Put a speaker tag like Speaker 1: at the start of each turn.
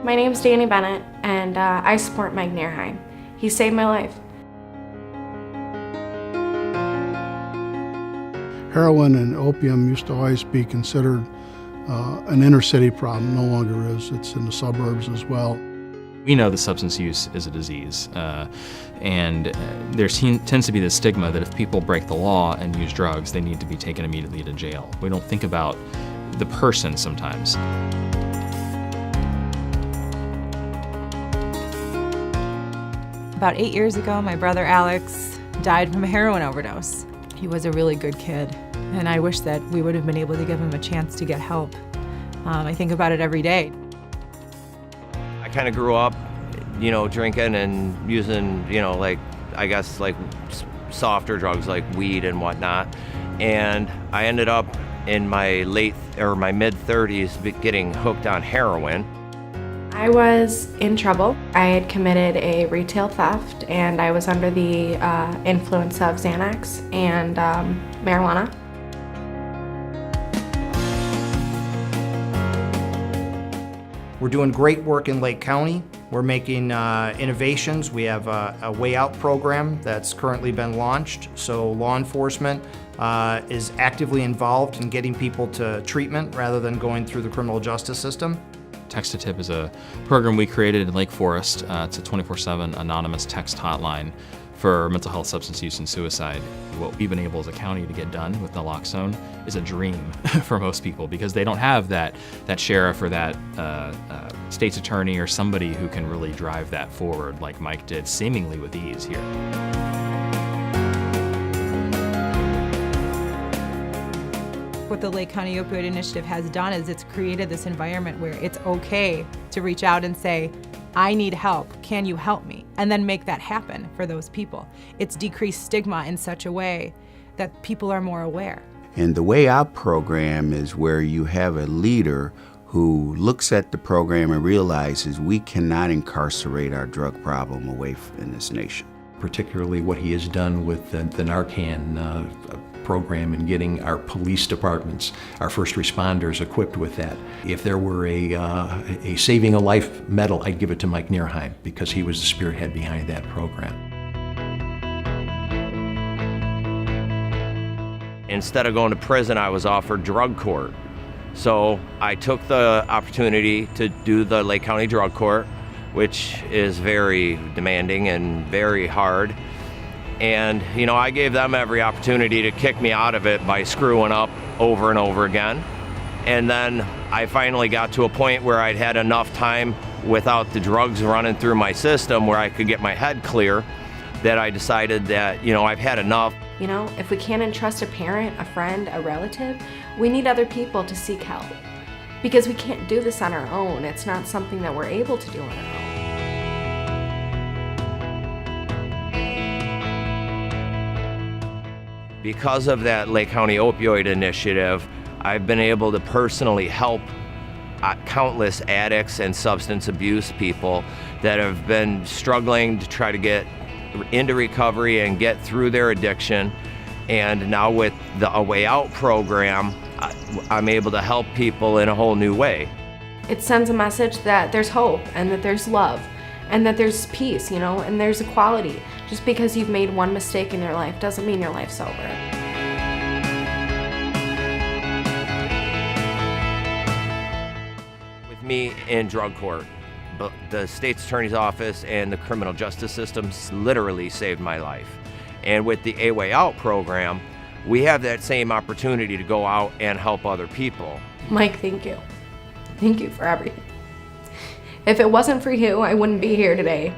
Speaker 1: My name's Danny Bennett, and I support Mike Nerheim. He saved my life.
Speaker 2: Heroin and opium used to always be considered an inner city problem. No longer is. It's in the suburbs as well.
Speaker 3: We know that substance use is a disease, and there tends to be this stigma that if people break the law and use drugs, they need to be taken immediately to jail. We don't think about the person sometimes.
Speaker 4: About 8 years ago, my brother Alex died from a heroin overdose. He was a really good kid, and I wish that we would have been able to give him a chance to get help. I think about it every day.
Speaker 5: I kind of grew up, drinking and using, softer drugs like weed and whatnot. And I ended up in my my mid-30s getting hooked on heroin.
Speaker 1: I was in trouble. I had committed a retail theft, and I was under the influence of Xanax and marijuana.
Speaker 6: We're doing great work in Lake County. We're making innovations. We have a Way Out program that's currently been launched. So law enforcement is actively involved in getting people to treatment rather than going through the criminal justice system.
Speaker 3: Text to Tip is a program we created in Lake Forest. It's a 24/7 anonymous text hotline for mental health, substance use, and suicide. What we've been able as a county to get done with naloxone is a dream for most people because they don't have that sheriff or that state's attorney or somebody who can really drive that forward like Mike did seemingly with ease here.
Speaker 4: What the Lake County Opioid Initiative has done is it's created this environment where it's okay to reach out and say, I need help, can you help me? And then make that happen for those people. It's decreased stigma in such a way that people are more aware.
Speaker 7: And the Way Out program is where you have a leader who looks at the program and realizes we cannot incarcerate our drug problem away in this nation.
Speaker 8: Particularly what he has done with the Narcan program and getting our police departments, our first responders equipped with that. If there were a Saving a Life medal, I'd give it to Mike Nerheim because he was the spearhead behind that program.
Speaker 5: Instead of going to prison, I was offered drug court. So I took the opportunity to do the Lake County Drug Court, which is very demanding and very hard. And, I gave them every opportunity to kick me out of it by screwing up over and over again. And then I finally got to a point where I'd had enough time without the drugs running through my system where I could get my head clear that I decided that, I've had enough.
Speaker 1: If we can't entrust a parent, a friend, a relative, we need other people to seek help. Because we can't do this on our own. It's not something that we're able to do on our own.
Speaker 5: Because of that Lake County Opioid Initiative, I've been able to personally help countless addicts and substance abuse people that have been struggling to try to get into recovery and get through their addiction. And now with the Way Out program, I'm able to help people in a whole new way.
Speaker 1: It sends a message that there's hope and that there's love and that there's peace, and there's equality. Just because you've made one mistake in your life doesn't mean your life's over.
Speaker 5: With me in drug court, the state's attorney's office and the criminal justice system literally saved my life. And with the Way Out program, we have that same opportunity to go out and help other people.
Speaker 1: Mike, thank you. Thank you for everything. If it wasn't for you, I wouldn't be here today.